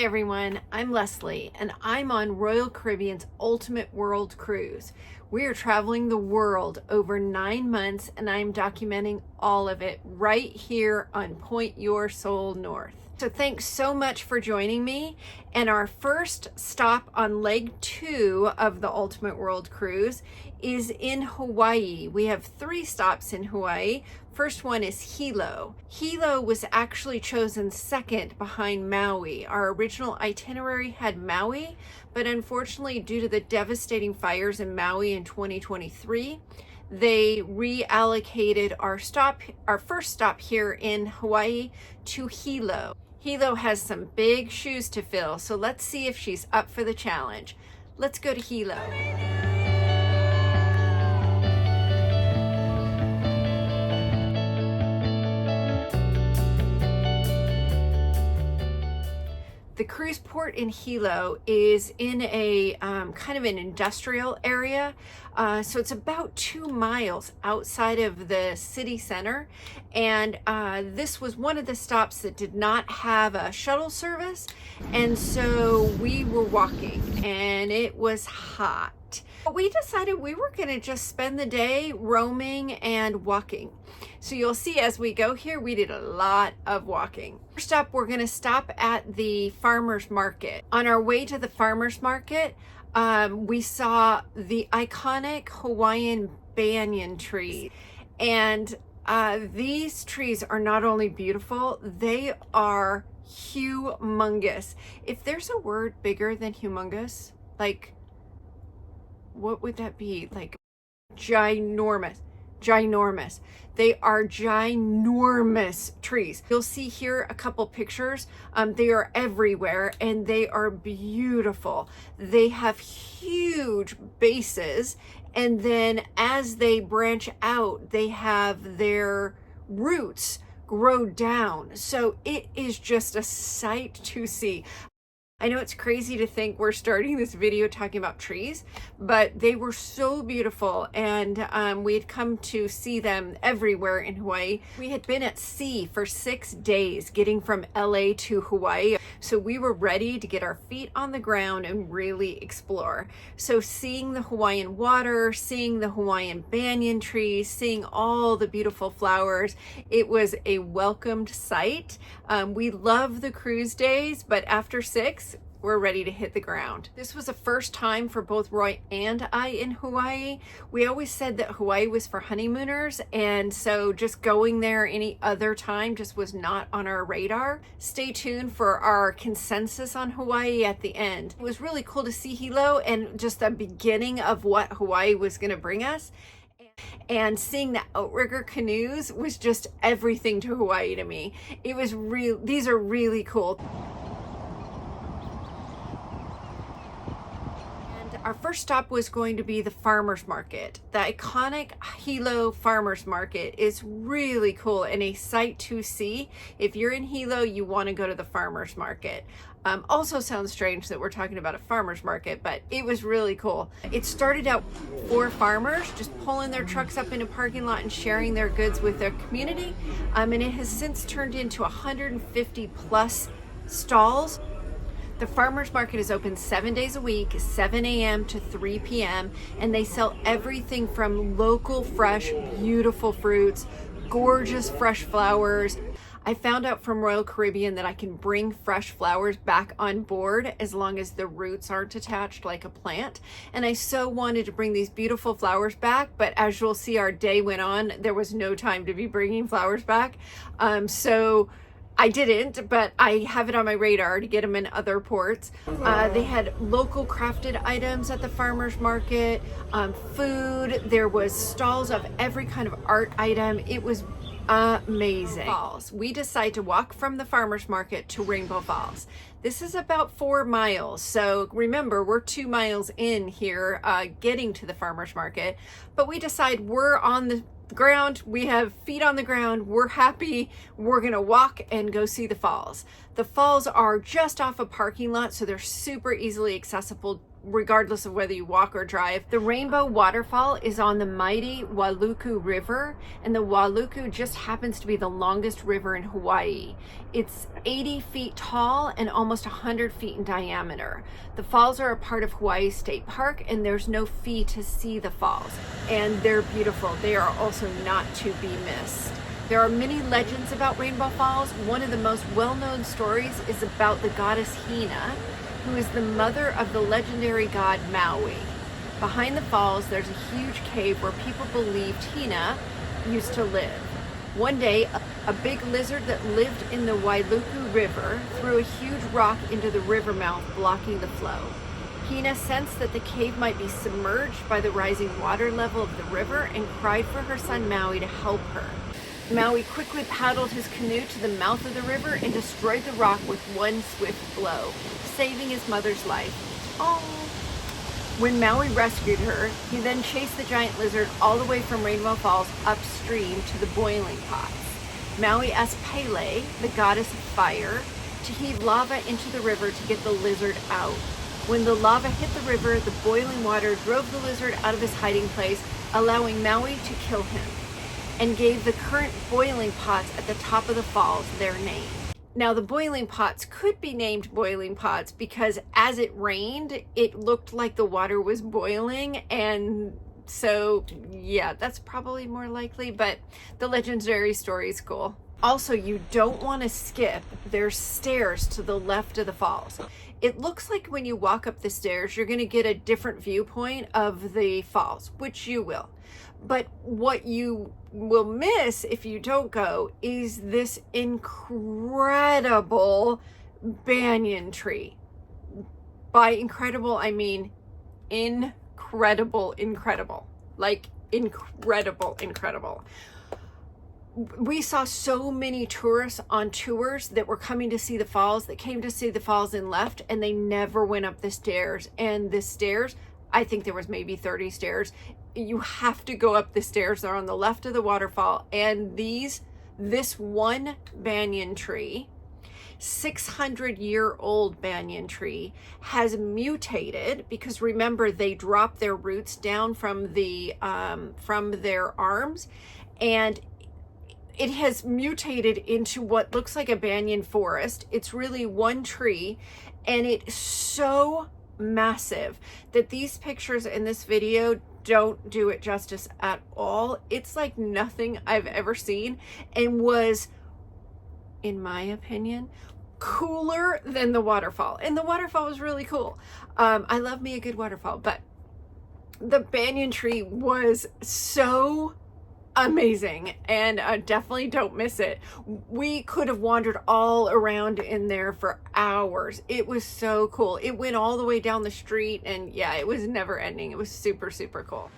Hi everyone, I'm Leslie and I'm on Royal Caribbean's Ultimate World Cruise. We are traveling the world over 9 months and I'm documenting all of it right here on Point Your Soul North. So thanks so much for joining me. And our first stop on leg 2 of the Ultimate World Cruise is in Hawaii. We have 3 stops in Hawaii. First one is Hilo. Hilo was actually chosen second behind Maui. Our original itinerary had Maui, but unfortunately due to the devastating fires in Maui in 2023, they reallocated our first stop here in Hawaii to Hilo. Hilo has some big shoes to fill, so let's see if she's up for the challenge. Let's go to Hilo. The cruise port in Hilo is in a kind of an industrial area. So it's about 2 miles outside of the city center. And this was one of the stops that did not have a shuttle service. And so we were walking and it was hot. But we decided we were going to just spend the day roaming and walking. So you'll see as we go here, we did a lot of walking. First up, we're going to stop at the farmer's market. On our way to the farmer's market, we saw the iconic Hawaiian banyan tree. And these trees are not only beautiful, they are humongous. If there's a word bigger than humongous, like, what would that be? Like ginormous. They are ginormous trees. You'll see here a couple pictures. They are everywhere and they are beautiful. They have huge bases, and then as they branch out, they have their roots grow down. So it is just a sight to see. I know it's crazy to think we're starting this video talking about trees, but they were so beautiful, and we had come to see them everywhere in Hawaii. We had been at sea for 6 days getting from LA to Hawaii, so we were ready to get our feet on the ground and really explore. So seeing the Hawaiian water, seeing the Hawaiian banyan trees, seeing all the beautiful flowers, it was a welcomed sight. We love the cruise days, but after 6, we're ready to hit the ground. This was the first time for both Roy and I in Hawaii. We always said that Hawaii was for honeymooners, and so just going there any other time just was not on our radar. Stay tuned for our consensus on Hawaii at the end. It was really cool to see Hilo and just the beginning of what Hawaii was going to bring us. And seeing the outrigger canoes was just everything to Hawaii to me. It was real. These are really cool. Our first stop was going to be the farmer's market. The iconic Hilo farmer's market is really cool and a sight to see. If you're in Hilo, you want to go to the farmer's market. Also sounds strange that we're talking about a farmer's market, but it was really cool. It started out for farmers just pulling their trucks up in a parking lot and sharing their goods with their community. And it has since turned into 150 plus stalls. The farmer's market is open 7 days a week, 7 a.m. to 3 p.m. and they sell everything from local, fresh, beautiful fruits, gorgeous fresh flowers. I found out from Royal Caribbean that I can bring fresh flowers back on board as long as the roots aren't attached like a plant. And I so wanted to bring these beautiful flowers back, but as you'll see, our day went on. There was no time to be bringing flowers back. So I didn't, but I have it on my radar to get them in other ports. They had local crafted items at the farmer's market, food. There was stalls of every kind of art item. It was amazing. Falls. We decide to walk from the farmer's market to Rainbow Falls. This is about 4 miles. So remember, we're 2 miles in here getting to the farmer's market, but we decide we're on the ground, we have feet on the ground, we're happy, we're gonna walk and go see the falls. The falls are just off a parking lot, so they're super easily accessible regardless of whether you walk or drive. The Rainbow Waterfall is on the mighty Wailuku River, and the Wailuku just happens to be the longest river in Hawaii. It's 80 feet tall and almost 100 feet in diameter. The falls are a part of Hawaii State Park, and there's no fee to see the falls. And they're beautiful. They are also not to be missed. There are many legends about Rainbow Falls. One of the most well-known stories is about the goddess Hina, who is the mother of the legendary god Maui. Behind the falls, there's a huge cave where people believed Hina used to live. One day, a big lizard that lived in the Wailuku River threw a huge rock into the river mouth, blocking the flow. Hina sensed that the cave might be submerged by the rising water level of the river and cried for her son Maui to help her. Maui quickly paddled his canoe to the mouth of the river and destroyed the rock with one swift blow, saving his mother's life. Oh! When Maui rescued her, he then chased the giant lizard all the way from Rainbow Falls upstream to the boiling pots. Maui asked Pele, the goddess of fire, to heave lava into the river to get the lizard out. When the lava hit the river, the boiling water drove the lizard out of his hiding place, allowing Maui to kill him, and gave the current boiling pots at the top of the falls their name. Now, the boiling pots could be named boiling pots because as it rained, it looked like the water was boiling, and so yeah, that's probably more likely, but the legendary story is cool. Also, you don't want to skip. There's stairs to the left of the falls. It looks like when you walk up the stairs, you're going to get a different viewpoint of the falls, which you will. But what you will miss if you don't go is this incredible banyan tree. By incredible, I mean incredible. Like incredible. We saw so many tourists on tours that were coming to see the falls, that came to see the falls and left, and they never went up the stairs. And the stairs, I think there was maybe 30 stairs. You have to go up the stairs. They're on the left of the waterfall. And this one banyan tree, 600-year-old banyan tree, has mutated because remember they drop their roots down from their arms, and it has mutated into what looks like a banyan forest. It's really one tree, and it's so massive that these pictures in this video don't do it justice at all. It's like nothing I've ever seen, and was, in my opinion, cooler than the waterfall. And the waterfall was really cool. I love me a good waterfall, but the banyan tree was so amazing, and definitely don't miss it. We could have wandered all around in there for hours. It was so cool. It went all the way down the street, and yeah, it was never ending. It was super cool.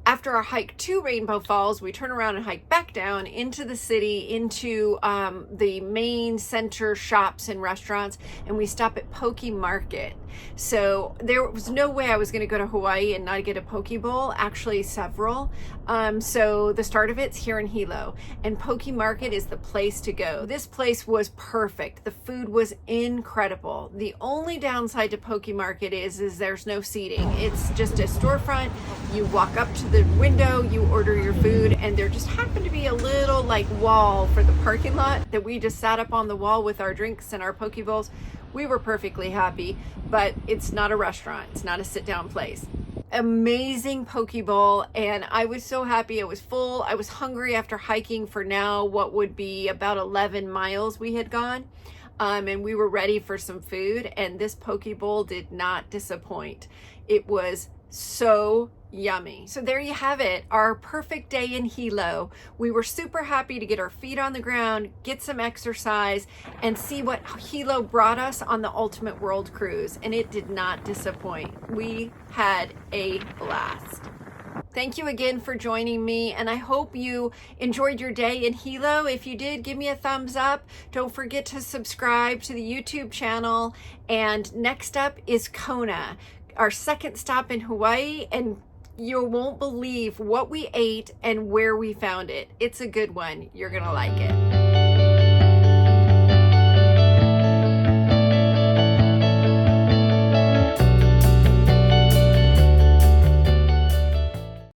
After our hike to Rainbow Falls, we turn around and hike back down into the city, into the main center shops and restaurants, and we stop at Poke Market. So there was no way I was going to go to Hawaii and not get a poke bowl, actually several. So the start of it's here in Hilo, and Poke Market is the place to go. This place was perfect. The food was incredible. The only downside to Poke Market is there's no seating. It's just a storefront. You walk up to the window, you order your food, and there just happened to be a little like wall for the parking lot that we just sat up on the wall with our drinks and our poke bowls. We were perfectly happy, but it's not a restaurant. It's not a sit-down place. Amazing poke bowl, and I was so happy. I was full. I was hungry after hiking for now what would be about 11 miles we had gone, and we were ready for some food, and this poke bowl did not disappoint. It was so yummy. So there you have it, our perfect day in Hilo. We were super happy to get our feet on the ground, get some exercise, and see what Hilo brought us on the Ultimate World Cruise. And it did not disappoint. We had a blast. Thank you again for joining me, and I hope you enjoyed your day in Hilo. If you did, give me a thumbs up. Don't forget to subscribe to the YouTube channel. And next up is Kona, our second stop in Hawaii, and you won't believe what we ate and where we found it. It's a good one. You're gonna like it.